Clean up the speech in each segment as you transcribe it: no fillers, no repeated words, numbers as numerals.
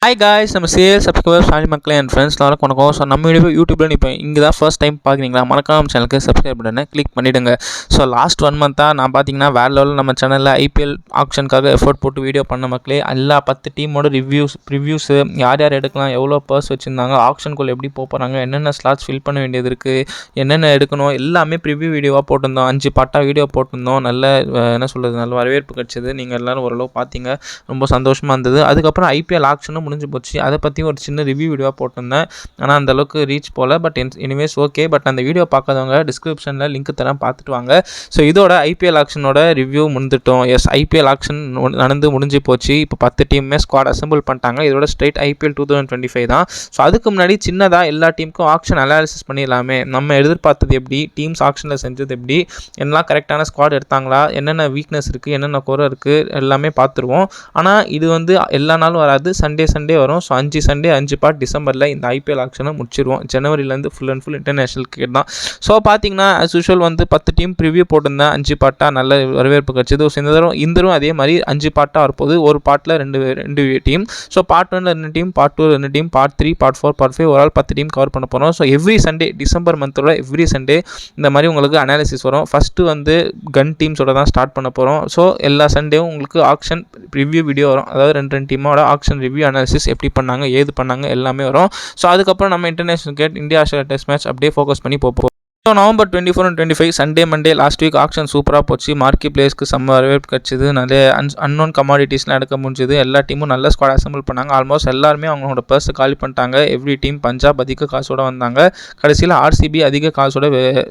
Hi guys, நம்ம sale subscriber family மக்களே and friends எல்லாரும் வணக்கம். ஸோ நம்ம யூடியூப்பில் இப்போ இங்கே தான் ஃபர்ஸ்ட் டைம் பார்க்குறீங்களா, மறக்காம சேனலுக்கு சப்ஸ்கிரைப் பண்ணி கிளிக் பண்ணிவிடுங்க. ஸோ லாஸ்ட் 1 மந்த்தாக நான் பார்த்தீங்கன்னா வேறு லெவலில் நம்ம சேனலில் ஐபிஎல் ஆப்ஷனுக்காக எஃபோர்ட் போட்டு வீடியோ பண்ண மக்களே. எல்லா 10 டீமோட ரிவ்யூஸு யார் யார் எடுக்கலாம், எவ்வளோ பர்ஸ் வச்சுருந்தாங்க, ஆப்ஷனுக்குள்ளே எப்படி போகிறாங்க, என்னென்ன ஸ்லாட்ஸ் ஃபில் பண்ண வேண்டியது இருக்குது, என்னென்ன எடுக்கணும், எல்லாமே ப்ரிவ்யூ வீடியோவாக போட்டிருந்தோம். 5 பாட்டாக வீடியோ போட்டிருந்தோம். நல்ல என்ன சொல்கிறது, நல்ல வரவேற்பு கிடச்சிது. நீங்கள் எல்லோரும் ஓரளவு பார்த்தீங்க, ரொம்ப சந்தோஷமாக இருந்தது. அதுக்கப்புறம் ஐபிஎல் ஆப்ஷனும் முடிஞ்சு போச்சு. அதை பற்றி ஒரு சின்ன ரிவ்யூ வீடியோ போட்டிருந்தேன். ஆனால் அந்தளவுக்கு ரீச் போகல. But anyways okay. பட் அந்த வீடியோ பார்க்காதவங்க டிஸ்கிரிப்ஷனில் லிங்க் தரேன், பார்த்துட்டு வாங்க. ஸோ இதோட ஐபிஎல் ஆக்ஷனோட ரிவ்யூ முடிஞ்சிட்டோம். எஸ், ஐபிஎல் ஆக்ஷன் நடந்து முடிஞ்சு போச்சு. இப்போ 10 டீமுமே ஸ்குவாட் அசம்பிள் பண்ணிட்டாங்க. இதோட ஸ்ட்ரைட் ஐபிஎல் 2025 தான். ஸோ அதுக்கு முன்னாடி சின்னதாக எல்லா டீமுக்கும் ஆக்ஷன் அனாலிசிஸ் பண்ணிடலாமே. நம்ம எதிர்பார்த்தது எப்படி, டீம்ஸ் ஆக்ஷனில் செஞ்சது எப்படி, என்னெல்லாம் கரெக்டான ஸ்குவாட் எடுத்தாங்களா, என்னென்ன வீக்னஸ் இருக்குது, என்னென்ன குறை இருக்குது, எல்லாமே பார்த்துருவோம். ஆனால் இது எல்லா நாளும் வராது, சண்டே வரும். ஸோ 5 சண்டே 5 பார்ட் டிசம்பரில் இந்த ஐபிஎல் ஆக்ஷனை முடிச்சிருவோம். ஜனவரிலேருந்து full and full international cricket தான். ஸோ பார்த்தீங்கன்னா ஆஸ் யூஷுவல் 10 டீம் ப்ரிவியூ போட்டிருந்தேன். 5 பார்ட்டாக நல்ல வரவேற்பு கிடச்சிது. ஸோ இந்த தரம் அதே மாதிரி 5 பார்ட்டாக வரப்போகுது. ஒரு பார்ட்டில் ரெண்டு team. So part 1 2 team, part 2 2 team, part 3 part 4 part 5 ஒரு ஆள் 10 டீம் கவர் பண்ண போகிறோம். ஸோ எவ்ரி சண்டே டிசம்பர் மந்தோட எவ்ரி சண்டே இந்த மாதிரி உங்களுக்கு அனாலிசிஸ் வரும். ஃபஸ்ட்டு கன் டீம்ஸோட தான் ஸ்டார்ட் பண்ண போகிறோம். ஸோ எல்லா சண்டேவும் உங்களுக்கு ஆக்ஷன் ரிவ்யூ வீடியோ வரும். அதாவது ரெண்டு டீமோட ஆக்ஷன் ரிவ்யூ அனாலிசிஸ் எப்படி பண்ணாங்க, ஏது பண்ணாங்க, எல்லாமே வரும். ஸோ அதுக்கப்புறம் நம்ம international cricket, India Australia test match அப்படியே ஃபோக்கஸ் பண்ணி போப்போம். So November 24 and 25 Sunday Monday last week auction சூப்பராக போச்சு. மார்க்கெட் பிளேஸ்க்கு செம்ம வரவேற்பு கிடச்சிது. நிறைய அன்னோன் கமாடிட்டிஸ்லாம் எடுக்க முடிஞ்சுது. எல்லா டீமும் நல்ல ஸ்குவாட் அசம்பிள் பண்ணாங்க. ஆல்மோஸ்ட் எல்லாருமே அவங்களோட பர்ஸை காலி பண்ணிட்டாங்க. எவ்ரி டீம் பஞ்சாப் அதிக காசோட வந்தாங்க. கடைசியில் ஆர்சிபி அதிக காசோட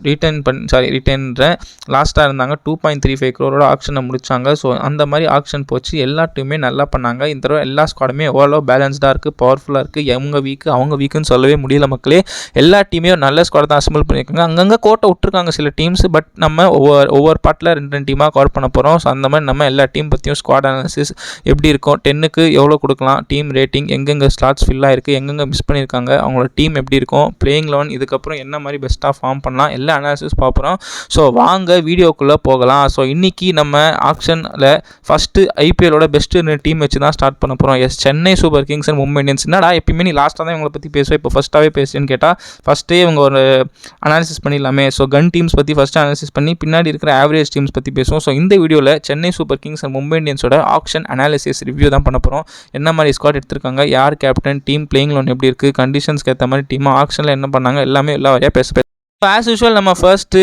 ரிட்டர்ன் லாஸ்ட்டாக இருந்தாங்க. 2.35 crore ஆக்ஷனை முடிச்சாங்க. ஸோ அந்த மாதிரி ஆக்ஷன் போச்சு. எல்லா டீமுமே நல்லா பண்ணாங்க. இந்த தடவை எல்லா ஸ்குவாடுமே ஓரளவு பேலன்ஸ்டாக இருக்குது, பவர்ஃபுல்லாக இருக்குது. அவங்க வீக்குன்னு சொல்லவே முடியல மக்களே. எல்லா டீமையும் நல்ல ஸ்குவாட் தான் அசம்பிள் பண்ணியிருக்காங்க. அங்கங்கே கோட்டை விட்டுருக்காங்க சில டீம்ஸ். பட் நம்ம ஒவ்வொரு பார்ட்டில் 2 டீமாக கவர் பண்ண போகிறோம். ஸோ அந்த மாதிரி நம்ம எல்லா டீம் பற்றியும் ஸ்குவாட் அனாலிசிஸ் எப்படி இருக்கும், 10க்கு எவ்வளோ கொடுக்கலாம், டீம் ரேட்டிங், எங்கெங்கே ஸ்லாட்ஸ் ஃபில் ஆகிருக்கு, எங்கெங்கே மிஸ் பண்ணியிருக்காங்க, அவங்களோட டீம் எப்படி இருக்கும், பிளேயிங் 11 இதுக்கப்புறம் என்ன மாதிரி பெஸ்ட்டாக ஃபார்ம் பண்ணலாம், எல்லா அனாலிசிஸ் பார்க்குறோம். ஸோ வாங்க வீடியோக்குள்ளே போகலாம். ஸோ இன்றைக்கி நம்ம ஆக்ஷனில் ஃபஸ்ட்டு ஐபிஎலோட பெஸ்ட்டு டீம் வச்சு தான் ஸ்டார்ட் பண்ண போகிறோம். Yes, Chennai super Kings and Mumbai Indians. என்னடா எப்பயுமே நீ லாஸ்ட்டாக தான் இவங்களை பற்றி பேசுவேன், இப்போ ஃபஸ்ட்டாகவே பேசுன்னு கேட்டால் ஃபஸ்ட்டே இவங்க ஒரு அனாலிசிஸ் பண்ணிடலாமே. ஸோ கன் டீம்ஸ் பற்றி ஃபஸ்ட்டு அனாலிசிஸ் பண்ணி பின்னாடி இருக்கிற ஆவரேஜ் டீம்ஸ் பற்றி பேசுவோம். ஸோ இந்த வீடியோவில் Chennai super Kings and Mumbai இந்தியன்ஸோட ஆக்ஷன் அனாலிசிஸ் ரிவ்யூ தான் பண்ண போகிறோம். என்ன மாதிரி ஸ்குவாட் எடுத்திருக்காங்க, யார் கேப்டன், டீம் பிளேயிங் 11 எப்படி இருக்குது, கண்டிஷன்ஸ்க்கு ஏற்ற மாதிரி டீமாக ஆக்ஷனில் என்ன பண்ணாங்க, எல்லாமே எல்லா வரையாக பேச ஆஸ் யூஷுவல் நம்ம ஃபர்ஸ்ட்டு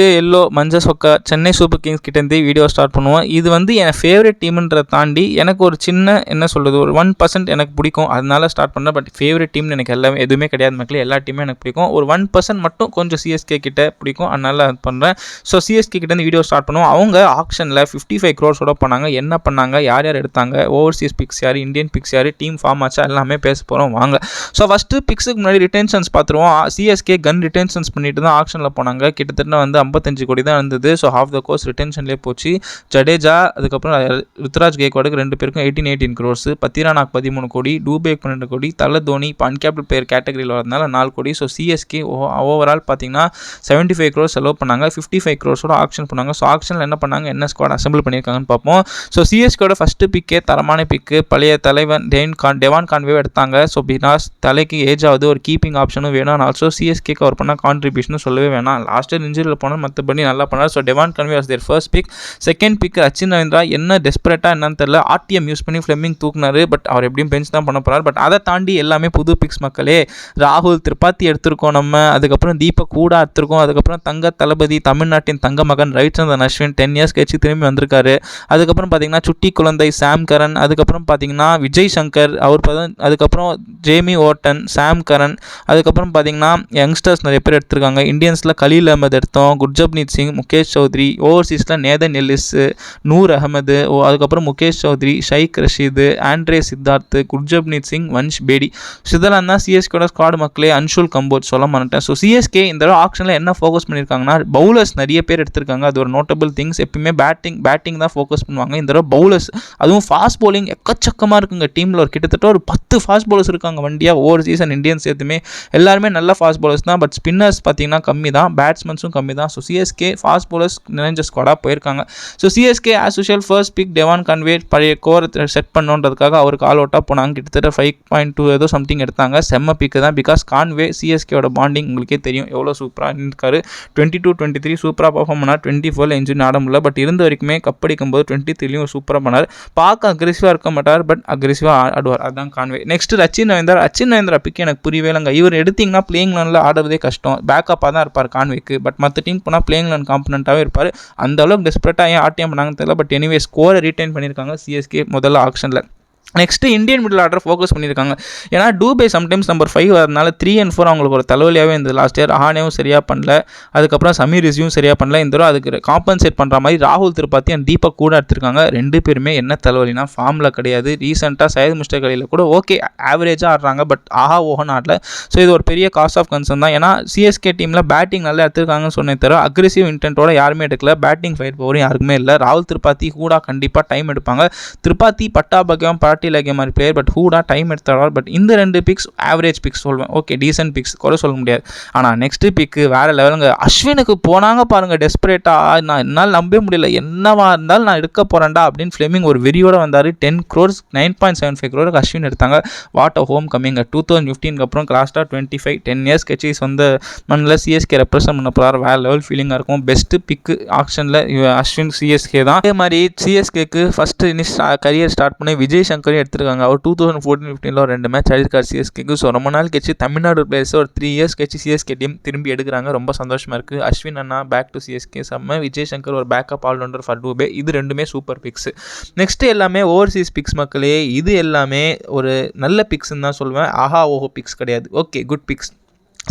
மஞ்சள் சொக்கா சென்னை சூப்பர் கிங்ஸ் கிட்டேருந்து வீடியோ ஸ்டார்ட் பண்ணுவோம். இது என் ஃபேவரட் டீம்ன்றதை தாண்டி எனக்கு ஒரு சின்ன என்ன சொல்கிறது, ஒரு 1% எனக்கு பிடிக்கும், அதனால ஸ்டார்ட் பண்ணேன். பட் ஃபேவரட் டீம்னு எனக்கு எதுவுமே கிடையாது மக்களே. எல்லா டீமும் எனக்கு பிடிக்கும். ஒரு 1% மட்டும் கொஞ்சம் சிஎஸ்கே கிட்ட பிடிக்கும், அதனால அது பண்ணுறேன். ஸோ சிஎஸ்கே கிட்டேருந்து வீடியோ ஸ்டார்ட் பண்ணுவோம். அவங்க ஆக்ஷனில் 55 crore பண்ணாங்க. என்ன பண்ணாங்க, யார் யார் எடுத்தாங்க, ஓவர்சீஸ் பிக்ஸ் யார், இந்தியன் பிக்ஸ் யார், டீம் ஃபார்ம் ஆச்சா, எல்லாமே பேச போகிறோம் வாங்க. ஸோ ஃபஸ்ட்டு பிக்ஸுக்கு முன்னாடி ரிட்டென்ஷன்ஸ் பார்த்துருவோம். சிஎஸ்கே கன் ரிட்டென்ஷன்ஸ் பண்ணிட்டு தான் ஆக்ஷனில் போனாங்க. கிட்டத்தட்ட 55 கோடி தான் இருந்தது. ஸோ ஹாஃப் த கோர்ஸ் ரிட்டென்ஷன்லேயே போச்சு. ஜடேஜா, அதுக்கப்புறம் ருத்ராஜ் கேக்வாடுக்கு 2 பேருக்கும் 18 crores, பத்திரானாக்கு 13 கோடி, டூபேக்கு 12 கோடி, தலை தோனி இப்போ அன்கேப்டு பிளேயர் கேட்டகரியில் வரதுனால 4 கோடி. ஸோ சிஎஸ்கே ஓவரால் பார்த்தீங்கன்னா 75 crores செலவு பண்ணாங்க. 55 crores ஆக்ஷன் பண்ணாங்க. ஸோ ஆக்ஷனில் என்ன பண்ணாங்க, என்ன ஸ்குவாட் அசம்பிள் பண்ணியிருக்காங்கன்னு பார்ப்போம். ஸோ சிஎஸ்கேயோட ஃபஸ்ட்டு பிக்கே தரமான பிக்கு, பழைய தலைவன் டெவான் கான்வே எடுத்தாங்க. ஸோ பிகாஸ் தலைக்கு ஏஜ் ஆகுது, ஒரு கீப்பிங் ஆப்ஷனும் வேணும். ஆல்சோ சிஎஸ்கே கவர் பண்ணால் கான்ட்ரிபியூஷனும் சொல்லவே வேணாம். லாஸ்ட்டு இன்ஜுரியில் போனால் மற்றபடி நல்லா பண்ணார். So Devon Conway was their first pick. Second pick Rachin Ravindra. என்ன டெஸ்பரேட்டாக என்னன்னு தெரியல, ஆர்டிஎம் யூஸ் பண்ணி ஃப்ளெமிங் தூக்குனாரு. பட் அவர் எப்படியும் பெஞ்ச் தான் பண்ண போகிறார். பட் அதை தாண்டி எல்லாமே புது பிக்ஸ் மக்களே. ராகுல் திரிபாத்தி எடுத்திருக்கோம் நம்ம, அதுக்கப்புறம் தீபக் கூடா எடுத்திருக்கோம், அதுக்கப்புறம் தங்க தளபதி, தமிழ்நாட்டின் தங்க மகன் ரவிச்சந்திரன் அஸ்வின் 10 years கழிச்சு திரும்பி வந்திருக்காரு. அதுக்கப்புறம் பார்த்தீங்கன்னா சுட்டி குழந்தை சாம் கரன், அதுக்கப்புறம் பார்த்தீங்கன்னா விஜய் சங்கர், அதுக்கப்புறம் ஜேமி ஓட்டன், சாம் கரன், அதுக்கப்புறம் பார்த்தீங்கன்னா யங்ஸ்டர்ஸ் நிறைய பேர் எடுத்திருக்காங்க. இந்தியன்ஸில் கலீல் அஹமது எடுத்தோம், குர்ஜப்னீத் சிங், முகேஷ் சௌத்ரி. ஓவர்சீஸில் நேதன் எல்லிஸ், நூர் அகமது, அதுக்கப்புறம் முகேஷ் சௌத்ரி, ஷைக் ரஷீது, ஆண்ட்ரே சித்தார்த், குர்ஜப்னீத் சிங், வன்ஷ் பேடி. இதெல்லாம் தான் சிஎஸ்கேட ஸ்குவாட் மக்களே. அன்ஷுல் கம்போஜ் சொல்ல மாட்டேன். ஸோ சிஎஸ்கே இந்த தடவை ஆக்ஷனில் என்ன ஃபோக்கஸ் பண்ணியிருக்காங்கன்னா, பவுலர்ஸ் நிறைய பேர் எடுத்திருக்காங்க. அது ஒரு நோட்டபிள் திங்ஸ். எப்பயுமே பேட்டிங் தான் ஃபோக்கஸ் பண்ணுவாங்க. இந்த தடவை பவுலர்ஸ், அதுவும் ஃபாஸ்ட் பவுலிங் எக்கச்சக்கமாக இருக்குங்க டீமில். ஒரு கிட்டத்தட்ட ஒரு 10 ஃபாஸ்ட் பவுலர்ஸ் இருக்காங்க வண்டியாக. ஓவர்சீஸ் அண்ட் இந்தியன்ஸ் சேர்த்துமே எல்லாருமே நல்ல ஃபாஸ்ட் பவுலர்ஸ் தான். பட் ஸ்பின்னர்ஸ் பார்த்தீங்கன்னா கம்மி தான், பேட்ஸ்மேன்ஸும் கம்மி தான். ஸோ சிஎஸ்கே ஃபாஸ்ட் பவுலர்ஸ் நிறைஞ்ச ஸ்குவாடாக போயிருக்காங்க. So CSK as usual first pick Devon Conway பழைய கோர் செட் பண்ணணுன்றதுக்காக அவருக்கு ஆல் அவுட்டாக போனாங்க. கிட்டத்தட்ட 5.2 ஏதோ சம்திங் எடுத்தாங்க. செம்ம பிக்கு தான். பிகாஸ் கான்வே சிஎஸ்கேயோட பாண்டிங் உங்களுக்கே தெரியும் எவ்வளோ சூப்பராக இருக்காரு. 22-23 சூப்பராக பர்ஃபார்ம் பண்ணார். 24 இன்ஜின் ஆட முடியல. பட் இருந்த வரைக்குமே கப் அடிக்கும்போது 23லையும் சூப்பராக பண்ணார். பார்க்க அக்ரெசிவாக இருக்க மாட்டார், பட் அக்ரெசிவாக ஆடுவார். அதுதான் Conway. Next Rachin Ravindra pick எனக்கு புரியவே இல்லைங்க. இவர் எடுத்திங்கன்னா பிளேயிங் லெவனில் ஆடுறதே கஷ்டம். பேக்கப்பாக தான் இருப்பார் கான்வேக்கு. பட் மற்ற டீம் போனால் பிளேயிங் லெவன் காம்பனண்ட்டாகவே இருப்பார். அந்த அளவுக்கு டெஸ்பரேட்டாக ஏன் ஆட்டியம் பண்ணாங்கன்னு தெரியல. பட் எனிவே ஸ்கோரை ரீட்டைன் பண்ணியிருக்காங்க சிஎஸ்கே முதல்ல ஆக்ஷனில். Next Indian middle order focus பண்ணியிருக்காங்க. ஏன்னா டூபே சம்டைம்ஸ் நம்பர் 5 வரதுனால 3 and 4 அவங்களுக்கு ஒரு தலைவலியாகவே இருந்தது லாஸ்ட் இயர். ஹானேவும் சரியாக பண்ணல, அதுக்கப்புறம் சமீர் ரிஸ்வியும் சரியாக பண்ணல. இந்த தடவை அதுக்கு காம்பன்சேட் பண்ணுற மாதிரி ராகுல் திரிபாத்தி அண்ட் தீபக் கூட எடுத்திருக்காங்க. 2 பேருமே என்ன தலைவலினா ஃபார்மில் கிடையாது. ரீசெண்டாக சையத் முஸ்டக் அலியில் கூட ஓகே ஆவரேஜாக ஆடுறாங்க, பட் ஓஹன் ஆடல. ஸோ இது ஒரு பெரிய காஸ் ஆஃப் கன்சர்ன் தான். ஏன்னா சிஎஸ்கே டீமில் பேட்டிங் நல்லா எடுத்திருக்காங்கன்னு சொன்னே தவிர அக்ரெசிவ் இன்டென்ட்டோட யாருமே எடுக்கல. பேட்டிங் ஃபைட் பவரும் யாருக்குமே இல்லை. ராகுல் திரிபாத்தி கூட கண்டிப்பாக டைம் எடுப்பாங்க. திரிபாத்தி பட்டாபாக்கியம் பாட்டிலகிய மாதிரி பிளேயர், பட் ஹூடா டைம் எடுத்தார். பட் இந்த 2 பிக்ஸ் ஆவரேஜ் பிக்ஸ் சொல்வேன். ஓகே டீசென்ட் பிக்ஸ் கூட சொல்ல முடியாது. ஆனால் நெக்ஸ்ட் பிக்கு வேறு லெவலுங்க. அஸ்வினுக்கு போனாங்க பாருங்கள் டெஸ்பரேட்டாக. நான் என்னால் நம்பவே முடியல. என்னவா இருந்தாலும் நான் எடுக்க போகிறேன்டா அப்படின்னு ஃப்ளெமிங் ஒரு வெறியோடு வந்தார். 10 crores 9.75 crore அஸ்வின் எடுத்தாங்க. What a home coming. 2015 அப்புறம் கிராஸ்டாக 25 10 years கட்சி சொந்த மண்ணில் சிஎஸ்கே ரெப்ரசென்ட் பண்ண போகிறார். வேறு லெவல் ஃபீலிங்காக இருக்கும். பெஸ்ட்டு பிக்கு ஆக்ஷனில் அஸ்வின் சிஎஸ்கே தான். அதே மாதிரி சிஎஸ்கேக்கு ஃபஸ்ட்டு கரியர் ஸ்டார்ட் பண்ணி விஜய் சங்கரையும் எடுத்துருக்காங்க. அவர் 2014-15 2 மேட்ச் ஆடிருக்கார் சிஎஸ்கேக்கு. ஸோ ரொம்ப நாள் கழிச்சு தமிழ்நாடு பிளேயர்ஸ் ஒரு 3 years கழிச்சு சிஎஸ்கே டீம் திரும்பி எடுக்கிறாங்க. ரொம்ப சந்தோஷமாக இருக்குது. அஸ்வின் அண்ணா பேக் டு சிஎஸ்கே செம்ம. விஜய் சங்கர் ஒரு பேக்கப் ஆல்ரவுண்டர் ஃபார் டூபே. இது 2மே சூப்பர் பிக்ஸ். நெக்ஸ்ட்டு எல்லாமே ஓவர்சீஸ் பிக்ஸ் மக்களே. இது எல்லாமே ஒரு நல்ல பிக்ஸ்ன்னு தான் சொல்லுவேன். ஓஹோ பிக்ஸ் கிடையாது. Okay good picks.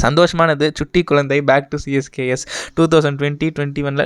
சந்தோஷமானது. சுட்டி குழந்தை பேக் டு சிஎஸ்கேஎஸ். 2020-21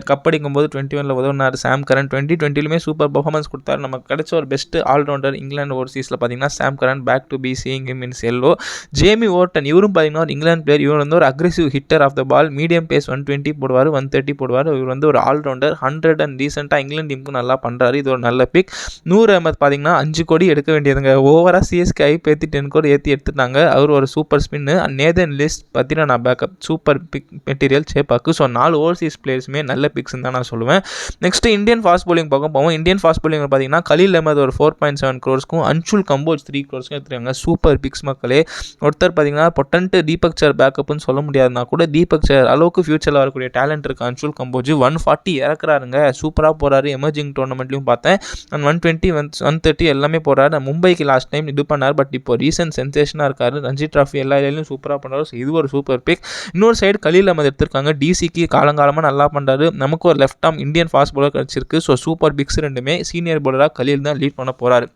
கப் அடிக்கும்போது 21 உதவினார் சாம் கரன். 2020 சூப்பர் பர்ஃபார்மன்ஸ் கொடுத்தாரு. நமக்கு கிடைச்ச ஒரு பெஸ்ட் ஆல்ரவுண்டர் இங்கிலாந்து ஓவர்சீஸில் பார்த்தீங்கன்னா Sam Curran back to be seeing him in yellow. Jamie Overton இவரும் பார்த்தீங்கன்னா ஒரு இங்கிலாந்து பிளேயர். இவர் வந்து ஒரு aggressive hitter of the ball. Medium pace 120 போடுவார், 130 போடுவார். இவர் வந்து ஒரு ஆல்ரவுண்டர். 100 and ரீசெண்டாக இங்கிலாந்து டீமுக்கு நல்லா பண்ணுறாரு. இது ஒரு நல்ல பிக். நூர் அஹமத் பார்த்தீங்கன்னா 5 கோடி எடுக்க வேண்டியதுங்க. ஓவராக சிஎஸ்கே ஐப் ஏற்றி 10 கோடி ஏற்றி எடுத்துட்டாங்க. அவர் ஒரு சூப்பர் ஸ்பின்னு. நேதன் லிஸ்ட் பார்த்தீங்கன்னா நான் backup super big material சேப்பாக்கு. So 4 Overseas பிளேயர்ஸுமே நல்ல பிக்ஸ்ன்னு தான் நான் சொல்லுவேன். நெக்ஸ்ட் இந்தியன் ஃபாஸ்ட் பவுலிங் பார்க்க போவோம். இந்தியன் ஃபாஸ்ட் பவுலிங் பார்த்தீங்கன்னா கலீல் அஹமத் ஒரு 4.7 crores அன்ஷுல் கம்போஜ் 3 crores எடுத்துருக்காங்க. சூப்பர் பிக்ஸ் மக்களே. ஒருத்தர் பார்த்தீங்கன்னா பொட்டன்ட்டு தீபக் சர் பேக்கப்னு சொல்ல முடியாதுன்னா கூட தீபக் சர் அளவுக்கு ஃபியூச்சரில் வரக்கூடிய டேலண்ட் இருக்குது. அன்ஷுல் கம்போஜ் 140 இறக்குறாருங்க. சூப்பராக போகிறாரு. எமர்ஜிங் டோர்னமெண்ட்லையும் பார்த்தேன். 120 130 எல்லாமே போகிறாரு. மும்பைக்கு லாஸ்ட் டைம் இது பண்ணார். பட் இப்போ ரீசன்ட் சென்சேஷனாக இருக்காரு. ரஞ்சி ட்ராஃபி எல்லா இலையிலும் சூப்பராக பண்ணுறாரு. ஸோ இது ஒரு சூப்பர் பிக். இன்னொரு சைடு கலீல் அஹமத் எடுத்திருக்காங்க. டிசிக்கு காலங்காலமாக நல்லா பண்ணுறாரு. நமக்கு ஒரு left arm Indian fast bowler கிடச்சிருக்கு. ஸோ சூப்பர் பிக்ஸ் 2மே சீனியர் பவுலராக கலீல் தான் லீட் பண்ண போகிறாரு.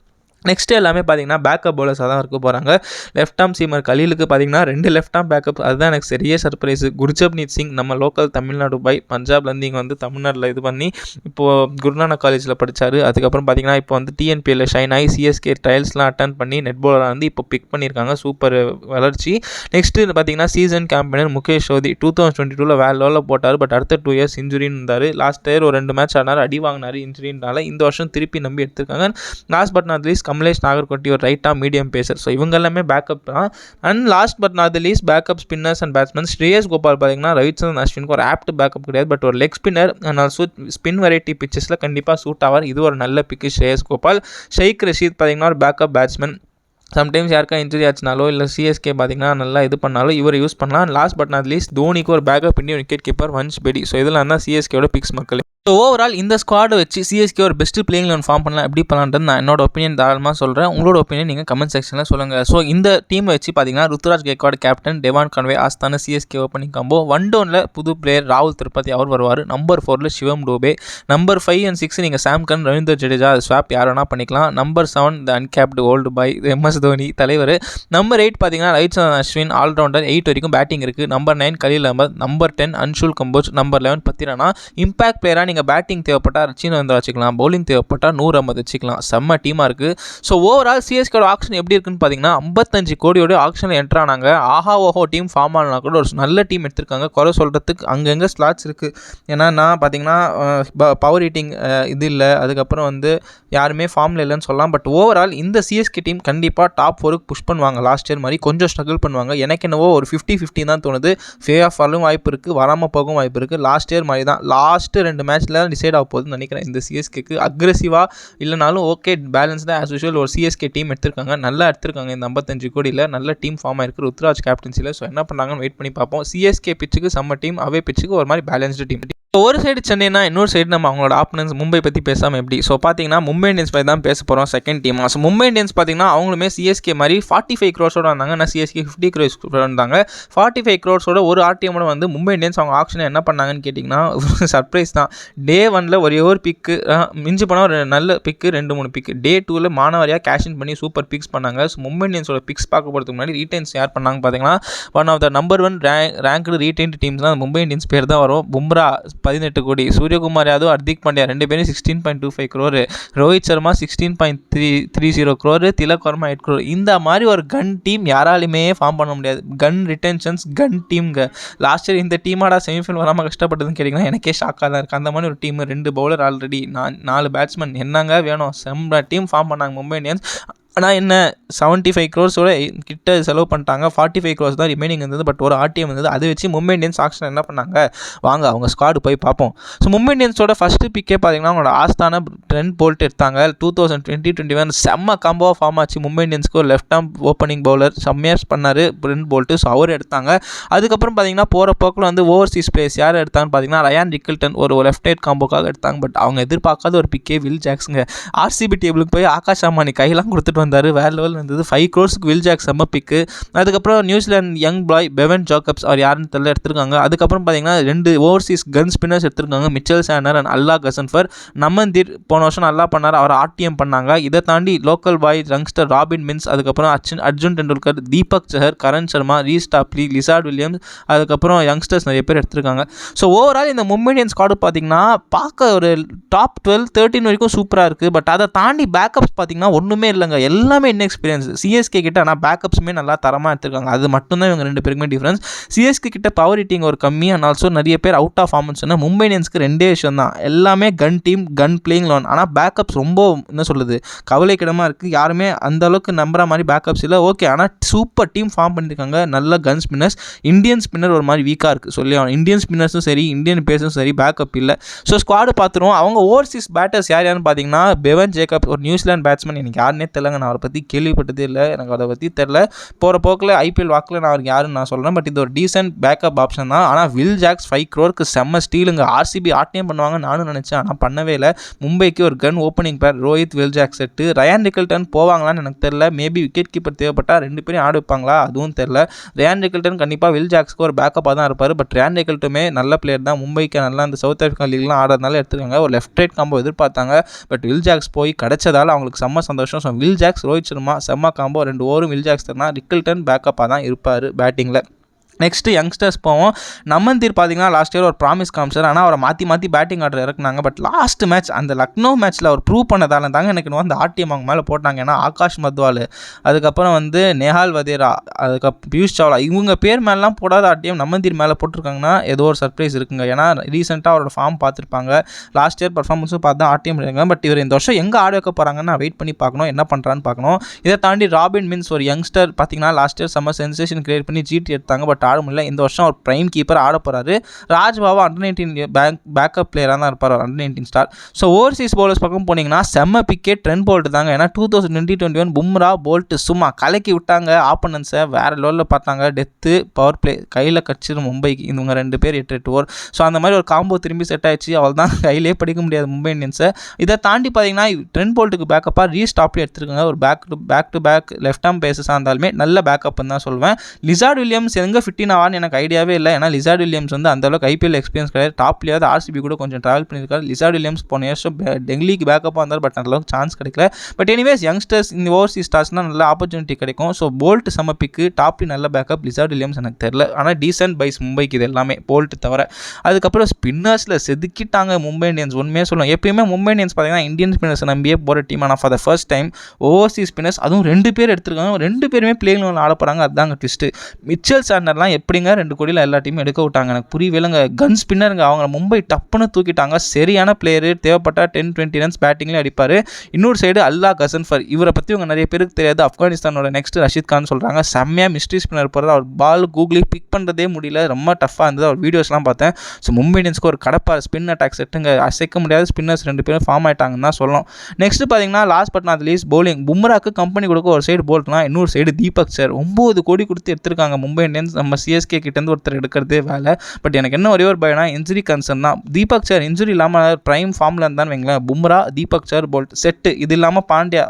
நெக்ஸ்ட் எல்லாமே பார்த்தீங்கன்னா பேக்கப் பவுலர்ஸாக தான் இருக்க போகிறாங்க. லெஃப்ட் ஆர்ம் சீமர் கலீலுக்கு பார்த்தீங்கன்னா 2 லெஃப்ட் ஆர்ம் பேக்கப். அதுதான் எனக்கு பெரிய சர்ப்ரைஸ். குர்ஜப்னீத் சிங் நம்ம லோக்கல் தமிழ்நாடு பை பஞ்சாப்லேருந்து இங்கே வந்து தமிழ்நாட்டில் இது பண்ணி இப்போது குருநானக் காலேஜில் படித்தார். அதுக்கப்புறம் பார்த்தீங்கன்னா இப்போ வந்து டிஎன்பிஎல் ஷைன் ஆகி சிஎஸ்கே ட்ரையல்ஸ்லாம் அட்டன் பண்ணி நெட் பவுலராக வந்து இப்போ பிக் பண்ணியிருக்காங்க. சூப்பர் வளர்ச்சி. நெக்ஸ்ட்டு பார்த்தீங்கன்னா சீசன் கேம்பெயின் முகேஷ் சௌதி 2022 வேறு லெவலில் போட்டார். பட் அடுத்த 2 years இன்ஜுரின்னு இருந்தார். லாஸ்ட் இயர் ஒரு 2 மேட்ச் ஆனார், அடி வாங்கினார் இன்ஜுரினால. இந்த வருஷம் திருப்பி நம்பி எடுத்திருக்காங்க. Last but not least Kamlesh Nagarkoti ஒரு ரைட்டா மீடியம் பேசர். ஸோ இவங்க எல்லாமே பேக்கப் தான். And last but not least backup spinners and batsman Shreyas Gopal பார்த்தீங்கன்னா ரவிச்சந்திரன் அஸ்வினுக்கு ஒரு ஆப்ட் பேக்கப் கிடையாது. பட் ஒரு leg spinner and also spin variety பிச்சஸில் கண்டிப்பாக சூட் ஆவார். இது ஒரு நல்ல பிக்கு ஸ்ரேயஸ் கோபால். ஷெய்க் ரஷீத் பார்த்தீங்கன்னா ஒரு பேக்கப் பேட்ஸ்மேன். சம்டைம்ஸ் யாருக்கா இன்ஜுரி ஆச்சுனாலோ இல்லை சிஎஸ்கே பார்த்தீங்கன்னா நல்லா இது பண்ணாலும் இவர் யூஸ் பண்ணலாம். லாஸ்ட் பட் நாட் லீஸ்ட் தோனிக்கு ஒரு backup Indian wicket keeper Vansh Bedi. So இதெல்லாம் தான் சிஎஸ்கேயோட பிக்ஸ் மக்கள். ஸோ ஓவரால் இந்த ஸ்குவாடை வச்சு சிஎஸ்கே ஒரு பெஸ்ட் பிளேயிங் லெவன் ஃபார்ம் பண்ணலாம். எப்படி பண்ணலான்றது நான் என்னோட ஒப்பீனியன் தாராளமாக சொல்கிறேன். உங்களோட ஒப்பீனியன் நீங்கள் கமெண்ட் செக்ஷனில் சொல்லுங்கள். ஸோ இந்த டீமை வச்சு பார்த்தீங்கன்னா Ruturaj Gaikwad captain, Devon Conway ஆஸ்தான சிஎஸ்கே ஓப்பனிங் காம்போ. 1 downல புது பிளேயர் ராகுல் திரிபாத்தி அவர் வருவார். நம்பர் 4ல் சிவம் டூபே. நம்பர் 5 and 6 நீங்கள் சாம் கரன், ரவீந்திர ஜடேஜா அது ஸ்வாப் யார் வேணால் பண்ணிக்கலாம். Number 7 the uncapped old boy MS Dhoni தலைவர். நம்பர் 8 பார்த்தீங்கன்னா ரவிச்சந்திரன் அஸ்வின் ஆல்ரவுண்டர். 8 வரைக்கும் பேட்டிங் இருக்குது. Number 9 Khaleel Ahmed. Number 10 Anshul Kamboj. Number 11 Pathirana. Impact பிளேயராக நீங்கள் நீங்கள் பேட்டிங் தேவைப்பட்டால் ரச்சின் வந்து வச்சுக்கலாம், பவுலிங் தேவைப்பட்டால் நூர் அஹ்மத் வச்சுக்கலாம். செம்ம டீமாக இருக்குது. ஸோ ஓவரால் சிஎஸ்கேட ஆக்ஷன் எப்படி இருக்குன்னு பார்த்தீங்கன்னா 55 கோடியோட ஆக்ஷனில் என்ட்ரு ஆனாங்க. ஆஹா ஓஹோ டீம் ஃபார்ம் ஆனா கூட ஒரு நல்ல டீம் எடுத்திருக்காங்க. குறை சொல்கிறதுக்கு அங்கங்கே ஸ்லாட்ஸ் இருக்குது. ஏன்னா நான் பார்த்தீங்கன்னா பவர் ஹீட்டிங் இது இல்லை, அதுக்கப்புறம் வந்து யாருமே ஃபார்மில் இல்லைன்னு சொல்லலாம். பட் ஓவரால் இந்த சிஎஸ்கே டீம் கண்டிப்பாக டாப் 4க்கு புஷ் பண்ணுவாங்க. லாஸ்ட் இயர் மாதிரி கொஞ்சம் ஸ்ட்ரகிள் பண்ணுவாங்க. எனக்கு என்னவோ ஒரு 50-50 தான் தோணுது. ஃபே ஆஃப் ஆலும் வாய்ப்பு இருக்குது, வராமல் போகவும் வாய்ப்பு இருக்குது. லாஸ்ட் இயர் மாதிரி தான் லாஸ்ட்டு 2 மேட்ச்சில் டிசைட் ஆக போகுதுன்னு நினைக்கிறேன். இந்த சிஎஸ்கேக்கு அக்ரெசிவாக இல்லைனாலும் ஓகே பேலன்ஸ்டாக ஆஸ் யூஷுவல் ஒரு சிஎஸ்கே டீம் எடுத்திருக்காங்க. நல்லா எடுத்திருக்காங்க. இந்த 55 கோடியில் நல்ல டீம் ஃபார்ம் ஆயிருக்கு ருத்ராஜ் கேப்டன்சியில். ஸோ என்ன பண்ணுறாங்கன்னு வெயிட் பண்ணி பார்ப்போம். சிஎஸ்கே பிச்சுக்கு செம்ம டீம், அவே பிச்சுக்கு ஒரு மாதிரி பேலன்ஸ்டு டீம். ஒரு சைடு சென்னைனா இன்னொரு சைடு நம்ம அவங்களோட ஆப்பனன்ஸ் மும்பை பற்றி பேசாமல் எப்படி. ஸோ பார்த்தீங்கன்னா மும்பை இந்தியன்ஸ் பற்றி தான் பேச போகிறோம் செகண்ட் டீமாக. ஸோ மும்பை இந்தியன்ஸ் பார்த்தீங்கன்னா அவங்களுமே சிஎஸ்கே மாதிரி 45 crores வந்தாங்க. ஆனால் சிஎஸ்கே 50 crores வந்தாங்க. 45 crores ஒரு ஆர்டிஎம்மோட வந்து மும்பை இந்தியன்ஸ் அவங்க ஆக்ஷனை என்ன பண்ணாங்கன்னு கேட்டிங்கன்னா சர்ப்ரைஸ் தான். டே 1 ஒரே ஒரு பிக்கு மிஞ்சி போனால் ஒரு நல்ல பிக்கு 2-3 பிக்கு. டே 2 மானவரியாக கேஷின் பண்ணி சூப்பர் பிக்ஸ் பண்ணாங்க. ஸோ மும்பை இந்தியன்ஸோட பிக்ஸ் பார்க்க போகிறதுக்கு முன்னாடி ரீடைன்ஸ் யார் பண்ணாங்க பார்த்தீங்கன்னா one of the number 1 ranked retained teams தான் மும்பை இந்தியன்ஸ் பேர் தான் வரும். பும்ரா 18 கோடி, சூரியகுமார் யாதவ், ஹர்திக் பாண்டியா 2 பேரும் 16.25 crore, Rohit Sharma 16.30 crore, Tilak Verma 8 crore. இந்த மாதிரி ஒரு கன் டீம் யாராலுமே ஃபார்ம் பண்ண முடியாது. கன் ரிட்டென்ஷன்ஸ் கன் டீம்ங்க. லாஸ்ட் இயர் இந்த டீமாடா செமிஃபைனல் வராமல் கஷ்டப்பட்டதுன்னு கேட்டிங்கன்னா எனக்கே ஷாக்காக தான் இருக்குது. அந்த மாதிரி ஒரு டீம், 2 பவுலர் ஆல்ரெடி, 4 பேட்ஸ்மேன், என்னங்க வேணும்? செம்ம டீம் ஃபார்ம் பண்ணாங்க மும்பை இந்தியன்ஸ். ஆனால் என்ன 75 crores கிட்ட செலவு பண்ணிட்டாங்க. 45 crores தான் ரிமைனிங் இருந்தது. பட் ஒரு ஆர்டிஎம் இருந்தது. அதை வச்சு மும்பை இந்தியன்ஸ் ஆக்ஷன் என்ன பண்ணாங்க, வாங்க அவங்க ஸ்குவாடு போய் பார்ப்போம். ஸோ மும்பை இந்தியன்ஸோட ஃபஸ்ட்டு பிக்கே பார்த்தீங்கன்னா அவங்களோட ஆஸ்தான ட்ரெண்ட் போல்ட் எடுத்தாங்க. 2020-21 செம்ம காம்போவாக ஃபார்ம் ஆச்சு. மும்பை இந்தியன்ஸ்க்கு ஒரு லெஃப்ட் ஆர்ம் ஓப்பனிங் பவுலர் செம்மையாக பண்ணார் ட்ரெண்ட் போல்ட்டு. ஸோ அவர் எடுத்தாங்க. அதுக்கப்புறம் பார்த்தீங்கன்னா போகிற போக்கில் வந்து ஓவர்சீஸ் பிளேயர்ஸ் யார் எடுத்தாங்கன்னு பார்த்தீங்கன்னா ரயான் ரிக்கில்டன் ஒரு லெஃப்ட் ஹேண்ட் காம்போக்காக எடுத்தாங்க. பட் அவங்க எதிர்பார்க்காத ஒரு பிக்கே வில் ஜாக்ஸுங்க. ஆர்சிபி டேபிளுக்கு போய் ஆகாஷ் அம்பானி கையெல்லாம் கொடுத்துட்டு வந்தார். வேறு லெவல் இருந்தது. 5 crores வில் ஜாக் செம்ம பிக்கு. அதுக்கப்புறம் New Zealand young boy Bevon Jacobs அவர் யாருன்னு தெரியல எடுத்திருக்காங்க. அதுக்கப்புறம் பார்த்தீங்கன்னா 2 ஓவர்சீஸ் கன் ஸ்பின்னர்ஸ் எடுத்திருக்காங்க, Mitchell Santner and Allah Ghazanfar. Naman Dhir போன வருஷம் நல்லா பண்ணார், அவர் ஆர்டிஎம் பண்ணாங்க. இதை தாண்டி local boy youngster Robin Minz, அதுக்கப்புறம் Arjun Tendulkar, Deepak Chahar, Karn Sharma, Reece Topley, Lizaad Williams, அதுக்கப்புறம் யங்ஸ்டர்ஸ் நிறைய பேர் எடுத்திருக்காங்க. ஸோ ஓவரால் இந்த மும்பை இந்தியன்ஸ் ஸ்குவாடு பார்த்தீங்கன்னா பார்க்க ஒரு டாப் 12-13 வரைக்கும் சூப்பராக இருக்குது. பட் அதை தாண்டி பேக்கப்ஸ் பார்த்தீங்கன்னா ஒன்றுமே இல்லைங்க. எல்லாமே இன்எக்ஸ்பீரியன்ஸ். சிஎஸ்கே கிட்ட ஆனால் பேக்கப்ஸுமே நல்லா தரமாக எடுத்திருக்காங்க. அது மட்டும்தான் இவங்க 2 பேருக்குமே டிஃப்ரென்ஸ். சிஎஸ்கே கிட்ட பவர் ஹிட்டிங் ஒரு கம்மி அண்ட் ஆல்சோ நிறைய பேர் அவுட் ஆஃப் ஃபார்ம்னு சொன்னால் மும்பை இந்தியன்ஸ்க்கு 2 விஷயம் தான். எல்லாமே கன் டீம், கன் பிளேயிங் லோன். ஆனால் பேக்கப்ஸ் ரொம்ப என்ன சொல்லுது கவலைக்கிடமாக இருக்குது. யாருமே அந்த அளவுக்கு நம்புற மாதிரி பேக்கப்ஸ் இல்லை. ஓகே, ஆனால் சூப்பர் டீம் ஃபார்ம் பண்ணியிருக்காங்க. நல்ல கன் ஸ்பின்னர்ஸ். இந்தியன் ஸ்பின்னர் ஒரு மாதிரி வீக்காக இருக்குது சொல்லி. இந்தியன் ஸ்பின்னர்ஸும் சரி, இந்தியன் பேஸும் சரி பேக்கப் இல்லை. ஸோ ஸ்குவாடு பார்த்துருவோம். அவங்க ஓவர்சீஸ் பேட்டர்ஸ் யாருன்னு பார்த்தீங்கன்னா பெவன் ஜேக்கப் ஒரு நியூசிலாந்து பேட்ஸ்மேன். எனக்கு யாருன்னே தெரியலங்க, நான் அவரை பற்றி கேள்விப்பட்டதே இல்லை, எனக்கு அதை பற்றி தெரில. போகிற போக்கில் ஐபிஎல் வாக்கில் நான் அவருக்கு யாருன்னு நான் சொல்கிறேன். பட் இது ஒரு டீசென்ட் பேக்கப் ஆப்ஷன் தான். ஆனால் வில் ஜாக்ஸ் 5 crore செம்ம ஸ்டீலுங்க. ஆர்சிபி ஆட்டையும் பண்ணுவாங்க நானும் நினச்சேன், ஆனால் பண்ணவே இல்லை. மும்பைக்கு ஒரு gun opening pair Rohit, Will Jack set. Ryan Rickelton போவாங்களான்னு எனக்கு தெரில. மேபி விக்கெட் கீப்பர் தேவைப்பட்டால் 2 பேரும் ஆட வைப்பாங்களா அதுவும் தெரில. ரயான் ரிக்கில்டன் கண்டிப்பாக வில் ஜாக்ஸ்க்கு ஒரு பேக்கப்பாக தான் இருப்பார். பட் ரயான் ரிக்கில்டனுமே நல்ல பிளேயர் தான். மும்பைக்கு நல்லா அந்த சவுத் ஆஃப்ரிக்கா லீக்லாம் ஆடுறதுனால எடுத்துருக்காங்க. ஒரு லெஃப்ட் ரைட் காம்போ எதிர்பார்த்தாங்க. பட் வில் ஜாக்ஸ் போய் கிடைச்சதால் அவங்களுக்கு செம்ம சந்தோஷம். So Will Jacks, Rohit Sharma செம்ம காம்போ. 2 ஓவரும் வில் ஜாக்ஸ் தரனா ரிக்கில்டன் பேக்கப்பாக தான் இருப்பார் பேட்டிங்கில். நெக்ஸ்ட்டு யங்ஸ்டர்ஸ் போவோம். நமந்தீர் பார்த்தீங்கன்னா லாஸ்ட் இயர் ஒரு ப்ராமிஸ் காமிச்சார். ஆனால் அவரை மாற்றி பேட்டிங் ஆர்டர் இறக்குனாங்க. பட் லாஸ்ட் மேட்ச் அந்த லக்னோ மேட்ச்சில் அவர் ப்ரூவ் பண்ணதால தாங்க எனக்கு அந்த ஆர்டிஎம் அவங்க மேலே போட்டாங்க. ஏன்னா ஆகாஷ் மத்வால், அதுக்கப்புறம் வந்து நேஹால் வதேரா, அதுக்கப்புறம் பியூஷ் சாவ்லா, இவங்க பேர் மேலாம் போடாத ஆர்டிஎம் நமந்தீர் மேலே போட்டிருக்காங்கன்னா ஏதோ ஒரு சர்ப்ரைஸ் இருக்குங்க. ஏன்னா ரீசெண்டாக அவரோட ஃபார்ம் பார்த்துருப்பாங்க, லாஸ்ட் இயர் பர்ஃபார்மன்ஸும் பார்த்து தான் ஆர்டிஎம் இருக்காங்க. பட் இவர் இந்த வருஷம் எங்கே ஆட வைக்க போகிறாங்கன்னு நான் வெயிட் பண்ணி பார்க்கணும், என்ன பண்ணுறான்னு பார்க்கணும். இதை தாண்டி ராபின் மின்ஸ் ஒரு யங்ஸ்டர் பார்த்தீங்கன்னா லாஸ்ட் இயர் செம்ம சென்சேஷன் கிரியேட் பண்ணி ஜிடி எடுத்தாங்க. பட் ஆட முடியல. இந்த வருஷம் ஒரு பிரைம் கீப்பர் ஆட போகிறாரு. ராஜ் பாபா அண்டர்-19 பேக்கப் பிளேயராக தான் இருப்பார், அண்டர்-19 ஸ்டார். ஸோ ஓவர்சீஸ் பவுலர்ஸ் பக்கம் போனீங்கன்னா செம்ம பிக்கே ட்ரெண்ட் போல்ட் தாங்க. ஏன்னா 2020-21 பும்ரா, போல்ட் சும்மா கலக்கி விட்டாங்க ஆப்பனன்ஸை. வேறு லெவலில் பார்த்தாங்க. டெத்து, பவர் பிளே கையில் கடிச்சிடும் மும்பைக்கு. இவங்க 2 பேர் 8 ஓவர். ஸோ அந்த மாதிரி ஒரு காம்போ திரும்பி செட் ஆயிடுச்சு. அவள் தான் கையிலே படிக்க முடியாது மும்பை இந்தியன்ஸை. இதை தாண்டி பார்த்தீங்கன்னா ட்ரெண்ட் போல்ட்டுக்கு பேக்கப்பாக ரீஸ்டாப்லேயே எடுத்துருக்காங்க. ஒரு back to back left arm பேசஸாக இருந்தாலுமே நல்ல பேக்கப்னு தான் சொல்லுவேன். லிசார்ட் வில்லியம்ஸ் எங்கே ஃபிட் 15 ஆவான்னு எனக்கு ஐடியாவே இல்லை. ஏன்னா லிசார்ட் வில்லியம்ஸ் வந்து அந்தளவுக்கு ஐபிஎல் எக்ஸ்பீரியன்ஸ் கிடையாது. டாப்லேயாவது ஆர்சிபி கூட கொஞ்சம் ட்ராவல் பண்ணியிருக்காரு. லிசார்ட் வில்லியம்ஸ் போன வருஷம் டெல்லிக்கு பேக்கப்பாக இருந்தார், பட் அந்தளவுக்கு சான்ஸ் கிடைக்கல. பட் எனிவேஸ் யங்ஸ்டர்ஸ் இந்த ஓவர்சீஸ் ஸ்டார்ஸ்னால் நல்ல ஆப்பர்ச்சுனிட்டி கிடைக்கும். ஸோ போல்ட் சமப்பிக்கு டாப்லி நல்ல பேக்கப். லிசார்ட் வில்லியம்ஸ் எனக்கு தெரியல, ஆனால் டீசன்ட் பைஸ் மும்பைக்கு இது எல்லாமே போல்ட் தவிர. அதுக்கப்புறம் ஸ்பின்னர்ஸில் செதுக்கிட்டாங்க மும்பை இந்தியன்ஸ். உண்மையாக சொல்லுவோம், எப்பயுமே மும்பை இந்தியன்ஸ் பார்த்தீங்கன்னா இந்தியன் ஸ்பின்னர்ஸ் நம்பியே போகிற டீம். ஆனால் for the first time Overseas spinners அதுவும் 2 பேர் எடுத்திருக்காங்க. 2 பேருமே பிளேயிங் லெவலில் ஆட போகிறாங்க. அதுதாங்க ட்விஸ்ட்டு. மிச்சல் சாண்டர்லாம் எப்படிங்க 2 கோடியில் எல்லா டீமும் எடுக்க விட்டாங்க எனக்கு புரியவே இல்லைங்க. கன் ஸ்பின்னருங்க, அவங்க மும்பை டப்புன்னு தூக்கிட்டாங்க. சரியான பிளேயரு, தேவைப்பட்டா 10-20 ரன்ஸ் பேட்டிங்லேயே அடிப்பார். இன்னொரு சைடு அல்லா கசன்ஃபர், இவரை பற்றி இவங்க நிறைய பேருக்கு தெரியாது. ஆப்கானிஸ்தானோட நெக்ஸ்ட் ரஷீத் கான் சொல்கிறாங்க. செம்மையாக மிஸ்ட்ரி ஸ்பின்னர் போகிறது. அவர் பால் கூகுளி பிக் பண்ணுறதே முடியல, ரொம்ப டஃப்பாக இருந்தது. அவர் வீடியோஸ்லாம் பார்த்தேன். ஸோ மும்பை இந்தியன்ஸ்க்கு ஒரு கடப்பார் ஸ்பின் அட்டாக் செட்டுங்க. அசைக்க முடியாத ஸ்பின்னர்ஸ் 2 பேரும் ஃபார்ம் ஆகிட்டாங்கன்னு தான் சொல்லணும். நெக்ஸ்ட் பார்த்தீங்கன்னா last but not least bowling. பும்ராக்கு கம்பெனி கொடுக்க ஒரு சைடு போல்ட்னா, இன்னொரு சைடு தீபக் சர் 9 கோடி கொடுத்து எடுத்திருக்காங்க மும்பை இந்தியன்ஸ். நம்ம சிஎஸ்கே கிட்டேருந்து ஒருத்தர் எடுக்கிறதே வேலை. பட் எனக்கு என்ன ஒரே ஒரு பயனா இன்ஜுரி கன்சர்ன் தான். தீபக் சர் இன்ஜுரி இல்லாமல் ப்ரைம் ஃபார்மில் இருந்தான்னு வைங்களேன், பும்ரா தீபக் சர் போல்ட் செட்டு. இது இல்லாமல் பாண்டியா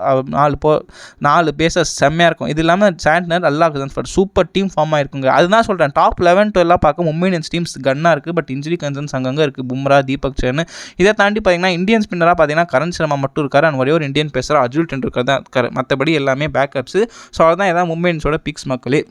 4 பேசஸ் செம்மையாக இருக்கும். இது இல்லாமல் சாண்ட்னர் அல்லா கசன்ஃபர் சூப்பர் டீம் ஃபார்ம் ஆகிருக்குங்க. அதுதான் சொல்கிறேன், டாப் 11-12 பார்க்க மும்பை இந்தியன்ஸ் டீம்ஸ் கன்னாக இருக்குது. பட் இன்ஜுரி கன்சர்ன்ஸ் அங்கங்கே இருக்குது, பும்ரா தீபக் சர்னு. இதை தாண்டி பார்த்தீங்கன்னா இந்தியன் ஸ்பின்னராக பார்த்தீங்கன்னா கரண் சர்மா மட்டும் இருக்கார். அண்ட் ஒரே ஒரு இந்தியன் பேசுகிற அர்ஜுன் டெண்டுல்கர் தான் இருக்கார். மற்றபடி எல்லாமே பேக்கப்ஸு. ஸோ அதுதான் எதாவது மும்பை இந்தியன்ஸோட பிக்ஸ் மக்களே.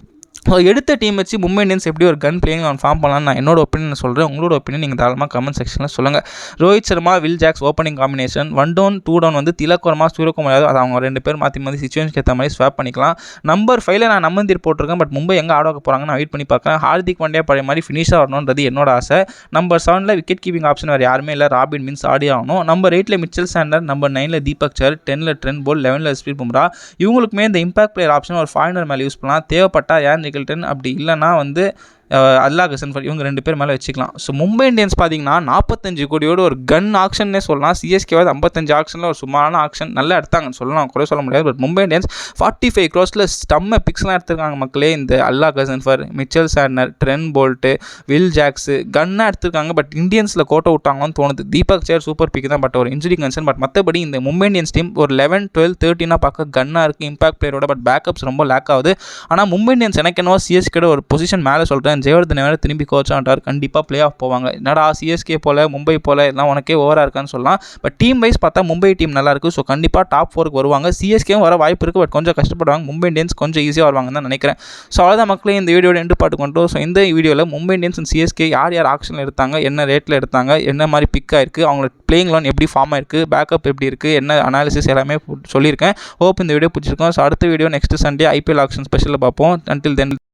ஸோ எடுத்த டீம் வச்சு மும்பை இந்தியன்ஸ் எப்படி ஒரு கன் பிளேயிங் அவன் ஃபார்ம் பண்ணலான்னு நான் என்னோட ஒப்பீனியன் சொல்கிறேன். உங்களோட ஒப்பீனியன் நீங்கள் தாராளமாக கமெண்ட் செக்ஷனில் சொல்லுங்கள். Rohit Sharma Will Jacks opening combination 1 down 2 down வந்து திலக் வர்மா சூரியகுமார் யாதவ், அது அவங்க 2 பேர் மாற்றி சிச்சுவேஷனுக்கு ஏற்ற மாதிரி ஸ்வாப் பண்ணிக்கலாம். நம்பர் 5ல் நான் நம்பந்தீர் போட்டிருக்கேன். பட் மும்பை எங்கே ஆட போகிறாங்க நான் வெயிட் பண்ணி பார்க்குறேன். ஹார்திக் பாண்டியா பழைய மாதிரி ஃபினிஷாக வரணுன்றது என்னோட ஆசை. நம்பர் 7ல் விக்கெட் கீப்பிங் ஆப்ஷன் வேறு யாருமே இல்லை, ராபின் மீன்ஸ் ஆடி ஆகணும். நம்பர் 8ல் மிச்சல் சாண்டர், நம்பர் 9ல் தீபக் சர், 10ல் ட்ரெண்ட் போல், 11ல் ஜஸ்பீர் பும்ரா. இவங்களுக்குமே இந்த இம்பாக்ட் பிளேயர் ஆப்ஷன் ஒரு 500 மேலே யூஸ் பண்ணலாம். தேவைப்பட்டா ஏன் நிகழ்டன், அப்படி இல்லைனா வந்து அல்லா கசன்ஃபர், இவங்க 2 பேர் மேலே வச்சுக்கலாம். ஸோ மும்பை இந்தியன்ஸ் பார்த்தீங்கன்னா 45 கோடியோட ஒரு கன் ஆக்ஷன்னே சொல்லலாம். சிஎஸ்கேவாது 55 ஆக்ஷனில் ஒரு சுமாரான ஆக்ஷன் நல்லா எடுத்தாங்கன்னு சொல்லலாம், கூட சொல்ல முடியாது. பட் மும்பை இந்தியன்ஸ் 45 crores ஸ்டம்ம பிக்ஸ்லாம் எடுத்திருக்காங்க மக்களே. இந்த Allah Ghazanfar, Mitchell Santner, Trent Boult, Will Jacks கன்னாக எடுத்திருக்காங்க. பட் இந்தியன்ஸில் கோட்டை விட்டாங்கன்னு தோணுது. தீபக் சர் சூப்பர் பிக் தான், பட் ஒரு இன்ஜுரி கன்சர்ன். பட் மற்றபடி இந்த மும்பை இந்தியன்ஸ் டீம் ஒரு 11, 12, 13 பார்க்க கன்னாக இருக்குது இம்பாக்ட் பிளேயரோட. பட் பேக்கப்ஸ் ரொம்ப லேக் ஆகுது. ஆனால் மும்பை இந்தியன்ஸ் எனக்கு என்னவோ சிஎஸ்கேட ஒரு பொசிஷன் மேலே சொல்கிறேன். ஜெயவர்தனை வேறு திரும்பி கோச் ஆண்டார், கண்டிப்பாக பிளே ஆஃப் போவாங்க. என்னடா சிஎஸ்கே போல் மும்பை போல் எல்லாம் உனக்கே ஓவராக இருக்கான்னு சொல்லலாம். பட் டீம் வைஸ் பார்த்தா மும்பை டீம் நல்லா இருக்குது. ஸோ கண்டிப்பாக டாப் 4க்கு வருவாங்க. சிஎஸ்கேவும் வர வாய்ப்பு இருக்குது, பட் கொஞ்சம் கஷ்டப்படுவாங்க. மும்பை இந்தியன்ஸ் கொஞ்சம் ஈஸியாக வருவாங்கன்னு தான் நினைக்கிறேன். ஸோ அவ்வளோதான் மக்களே, இந்த வீடியோட எண்டு பாட்டு கொண்டோம். ஸோ இந்த வீடியோவில் மும்பை இந்தியன்ஸ் அண்ட் சிஎஸ்கே யார் ஆக்ஷனில் எடுத்தாங்க, என்ன ரேட்டில் எடுத்தாங்க, என்ன மாதிரி பிக் ஆயிருக்கு, அவங்களோட பிளேயிங் லோன் எப்படி ஃபார்ம் ஆயிருக்கு, பேக்கப் எப்படி இருக்குது, என்ன அனாலிசிஸ் எல்லாமே சொல்லியிருக்கேன். ஹோப் இந்த வீடியோ பிடிச்சிருக்கோம். ஸோ அடுத்த video next Sunday IPL auction ஸ்பெஷலில் பார்ப்போம். அன்டில் தென்